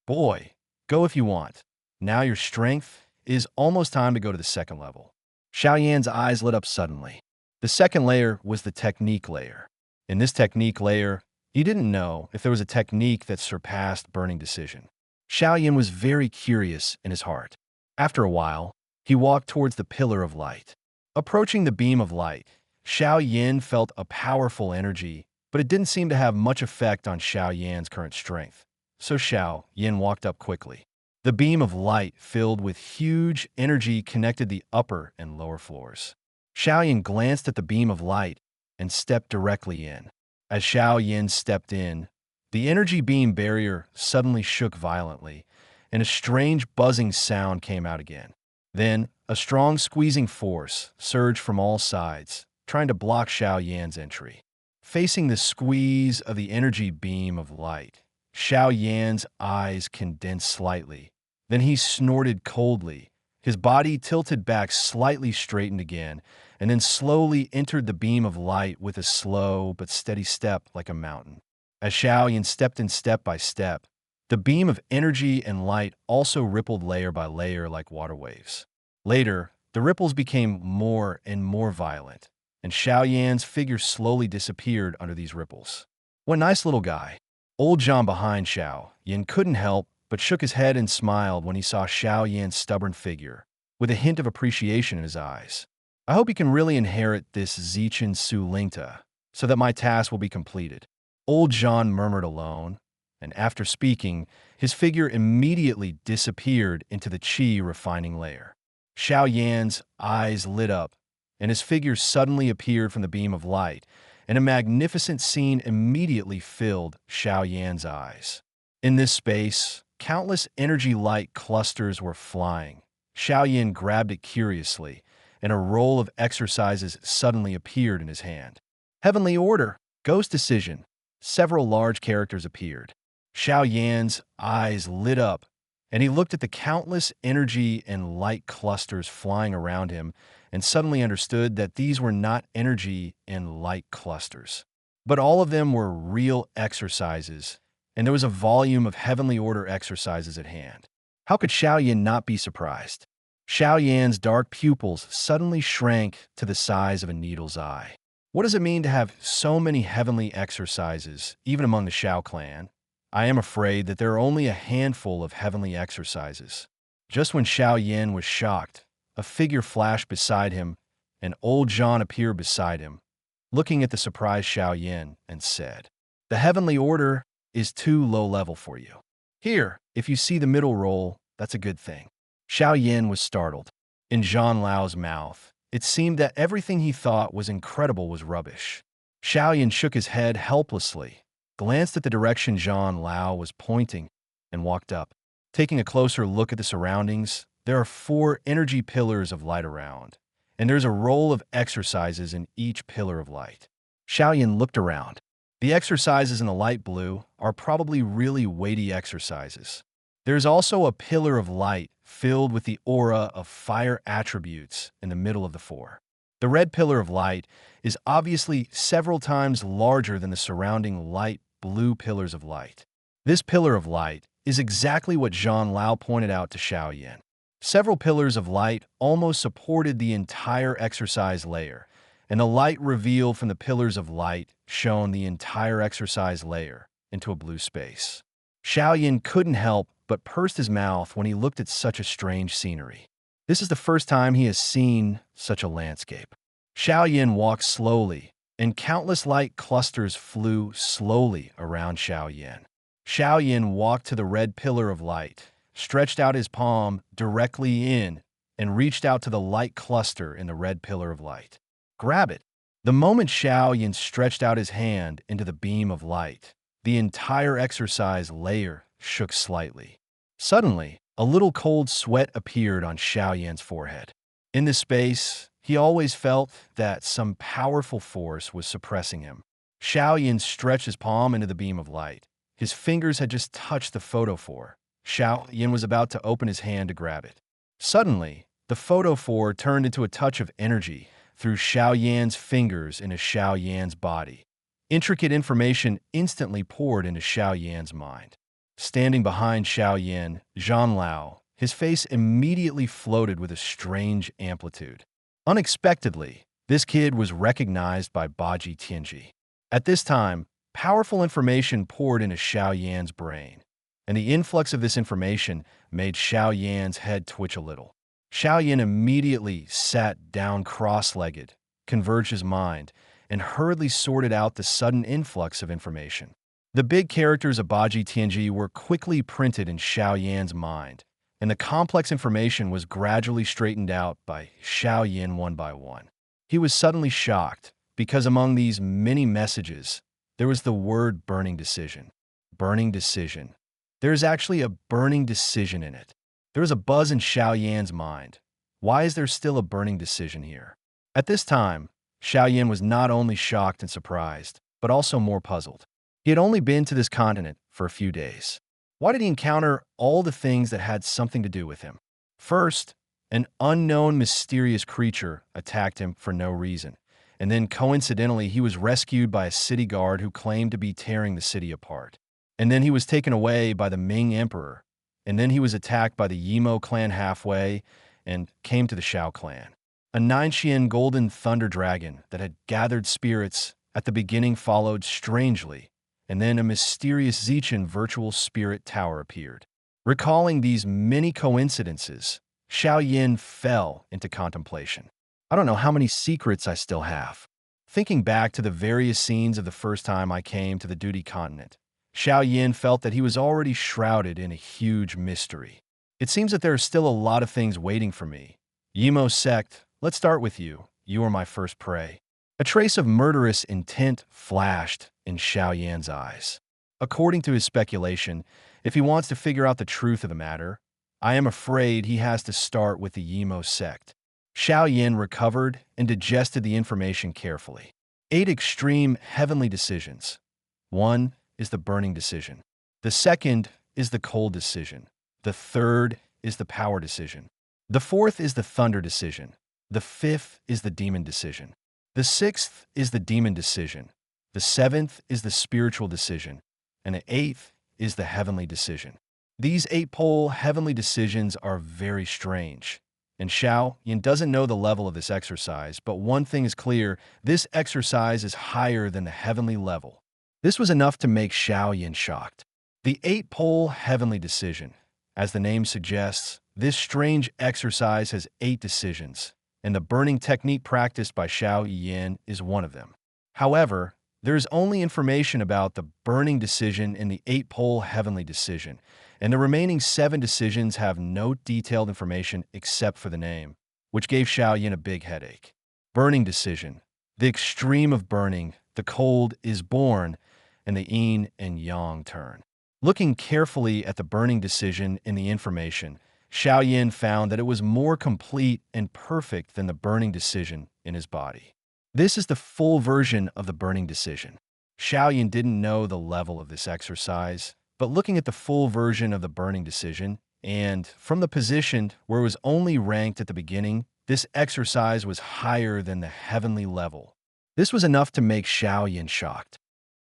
Boy, go if you want. Now your strength is almost time to go to the second level. Xiao Yan's eyes lit up suddenly. The second layer was the technique layer. In this technique layer, he didn't know if there was a technique that surpassed burning decision. Xiao Yan was very curious in his heart. After a while, he walked towards the pillar of light. Approaching the beam of light, Xiao Yan felt a powerful energy, but it didn't seem to have much effect on Xiao Yan's current strength. So Xiao Yan walked up quickly. The beam of light filled with huge energy connected the upper and lower floors. Xiao Yan glanced at the beam of light and stepped directly in. As Xiao Yan stepped in, the energy beam barrier suddenly shook violently, and a strange buzzing sound came out again. Then, a strong squeezing force surged from all sides, trying to block Xiao Yan's entry. Facing the squeeze of the energy beam of light, Xiao Yan's eyes condensed slightly. Then he snorted coldly. His body tilted back, slightly straightened again, and then slowly entered the beam of light with a slow but steady step like a mountain. As Xiao Yan stepped in step by step, the beam of energy and light also rippled layer by layer like water waves. Later, the ripples became more and more violent, and Xiao Yan's figure slowly disappeared under these ripples. What nice little guy. Old John behind Xiao Yan couldn't help but shook his head and smiled when he saw Xiao Yan's stubborn figure, with a hint of appreciation in his eyes. I hope he can really inherit this Zichen Su Lingta, so that my task will be completed. Old John murmured alone, and after speaking, his figure immediately disappeared into the qi refining layer. Xiao Yan's eyes lit up, and his figure suddenly appeared from the beam of light, and a magnificent scene immediately filled Xiao Yan's eyes. In this space, countless energy light clusters were flying. Xiao Yan grabbed it curiously, and a roll of exercises suddenly appeared in his hand. Heavenly Order, Ghost Decision. Several large characters appeared. Xiao Yan's eyes lit up, and he looked at the countless energy and light clusters flying around him and suddenly understood that these were not energy and light clusters, but all of them were real exercises, and there was a volume of heavenly order exercises at hand. How could Xiao Yan not be surprised? Xiao Yan's dark pupils suddenly shrank to the size of a needle's eye. What does it mean to have so many heavenly exercises, even among the Xiao clan? I am afraid that there are only a handful of heavenly exercises. Just when Xiao Yan was shocked, a figure flashed beside him, and old John appeared beside him, looking at the surprised Xiao Yan, and said, "The heavenly order is too low level for you. Here, if you see the middle roll, that's a good thing." Xiao Yan was startled. In Zhang Lao's mouth, it seemed that everything he thought was incredible was rubbish. Xiao Yan shook his head helplessly, glanced at the direction Zhang Lao was pointing, and walked up. Taking a closer look at the surroundings, there are 4 energy pillars of light around, and there's a roll of exercises in each pillar of light. Xiao Yan looked around. The exercises in the light blue are probably really weighty exercises. There's also a pillar of light filled with the aura of fire attributes in the middle of the 4. The red pillar of light is obviously several times larger than the surrounding light blue pillars of light. This pillar of light is exactly what Zhang Lao pointed out to Xiao Yan. Several pillars of light almost supported the entire exercise layer, and the light revealed from the pillars of light shone the entire exercise layer into a blue space. Xiao Yan couldn't help but pursed his mouth when he looked at such a strange scenery. This is the first time he has seen such a landscape. Xiao Yan walked slowly, and countless light clusters flew slowly around Xiao Yan. Xiao Yan walked to the red pillar of light, stretched out his palm directly in, and reached out to the light cluster in the red pillar of light. Grab it. The moment Xiao Yan stretched out his hand into the beam of light, the entire exercise layer shook slightly. Suddenly, a little cold sweat appeared on Xiao Yan's forehead. In this space, he always felt that some powerful force was suppressing him. Xiao Yan stretched his palm into the beam of light. His fingers had just touched the photophore. Xiao Yan was about to open his hand to grab it. Suddenly, the photophore turned into a touch of energy through Xiao Yan's fingers into Xiao Yan's body. Intricate information instantly poured into Xiao Yan's mind. Standing behind Xiao Yan, Zhang Lao, his face immediately floated with a strange amplitude. Unexpectedly, this kid was recognized by Baji Tianji. At this time, powerful information poured into Xiao Yan's brain, and the influx of this information made Xiao Yan's head twitch a little. Xiao Yan immediately sat down cross-legged, converged his mind, and hurriedly sorted out the sudden influx of information. The big characters of Baji Tianji were quickly printed in Xiao Yan's mind, and the complex information was gradually straightened out by Xiao Yan one by one. He was suddenly shocked, because among these many messages, there was the word burning decision. Burning decision. There is actually a burning decision in it. There was a buzz in Xiao Yan's mind. Why is there still a burning decision here? At this time, Xiao Yan was not only shocked and surprised, but also more puzzled. He had only been to this continent for a few days. Why did he encounter all the things that had something to do with him? First, an unknown mysterious creature attacked him for no reason, and then coincidentally he was rescued by a city guard who claimed to be tearing the city apart. And then he was taken away by the Ming Emperor, and then he was attacked by the Yimo clan halfway and came to the Xiao clan. A Ninexian golden thunder dragon that had gathered spirits at the beginning followed strangely, and then a mysterious Zichen virtual spirit tower appeared. Recalling these many coincidences, Xiao Yan fell into contemplation. I don't know how many secrets I still have. Thinking back to the various scenes of the first time I came to the Duty Continent, Xiao Yan felt that he was already shrouded in a huge mystery. It seems that there are still a lot of things waiting for me. Yimo sect, let's start with you. You are my first prey. A trace of murderous intent flashed in Xiao Yan's eyes. According to his speculation, if he wants to figure out the truth of the matter, I am afraid he has to start with the Yimo sect. Xiao Yan recovered and digested the information carefully. 8 extreme heavenly decisions. 1 is the burning decision. The second is the cold decision. The third is the power decision. The fourth is the thunder decision. The fifth is the demon decision. The sixth is the demon decision. The seventh is the spiritual decision. And the eighth is the heavenly decision. These 8-pole heavenly decisions are very strange. And Xiao Yan doesn't know the level of this exercise, but one thing is clear, this exercise is higher than the heavenly level. This was enough to make Xiao Yan shocked. The 8-pole heavenly decision. As the name suggests, this strange exercise has 8 decisions, and the burning technique practiced by Xiao Yan is one of them. However, there is only information about the burning decision in the 8-pole heavenly decision, and the remaining 7 decisions have no detailed information except for the name, which gave Xiao Yan a big headache. Burning decision. The extreme of burning, the cold is born, and the yin and yang turn. Looking carefully at the burning decision in the information, Xiao Yan found that it was more complete and perfect than the burning decision in his body. This is the full version of the burning decision. Xiao Yan didn't know the level of this exercise, but looking at the full version of the burning decision, and from the position where it was only ranked at the beginning, this exercise was higher than the heavenly level. This was enough to make Xiao Yan shocked.